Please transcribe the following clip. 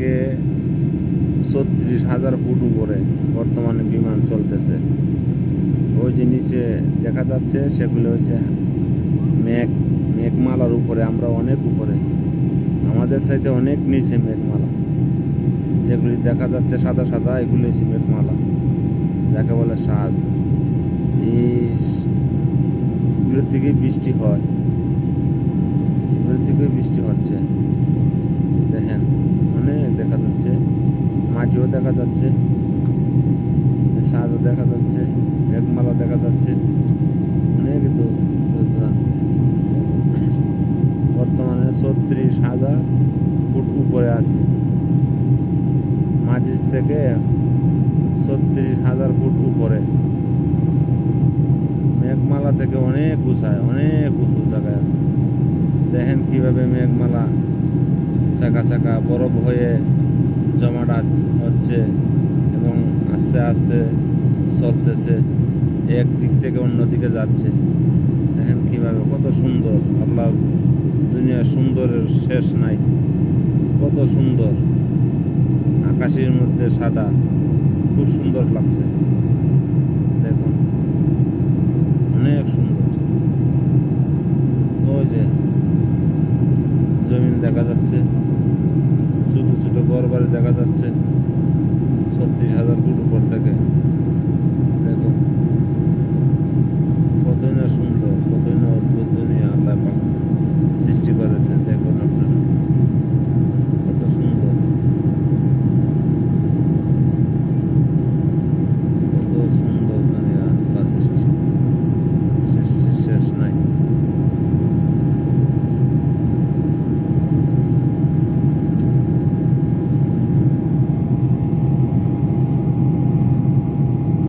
থেকে 36,000 ফুট উপরে বর্তমানে বিমান চলতেছে। ওই যে নিচে দেখা যাচ্ছে সেগুলো হচ্ছে মেঘমালার উপরে, আমরা অনেক উপরে, আমাদের সাইডে অনেক নিচে মেঘমালা। যেগুলি দেখা যাচ্ছে সাদা সাদা, এগুলি হচ্ছে মেঘমালা, যাকে বলে সাজ। এগুলোর থেকে বৃষ্টি হয়, এগুলোর থেকে বৃষ্টি হচ্ছে। দেখেন অনেক দেখা যাচ্ছে, মাটিও দেখা যাচ্ছে, সাজও দেখা যাচ্ছে, মেঘমালা দেখা যাচ্ছে অনেক দূর দূরান্তে। বর্তমানে 36,000 ফুট উপরে আছে, মাঝিস থেকে 36,000 ফুট উপরে। মেঘমালা থেকে অনেক উঁচায়, অনেক উঁচু জায়গায় আছে। দেখেন কিভাবে মেঘমালা চাকা চাকা বরফ হয়ে জমাট হচ্ছে এবং আস্তে আস্তে চলতেছে, এক দিক থেকে অন্য দিকে যাচ্ছে। দেখেন কিভাবে, কত সুন্দর, আল্লাহ দুনিয়ার সুন্দরের শেষ নাই। কত সুন্দর, আকাশের মধ্যে সাদা, খুব সুন্দর লাগছে। দেখুন অনেক সুন্দর। ওই যে জমিন দেখা যাচ্ছে, ছোট ছোট ঘর বাড়ি দেখা যাচ্ছে 36,000 ফুট উপর থেকে।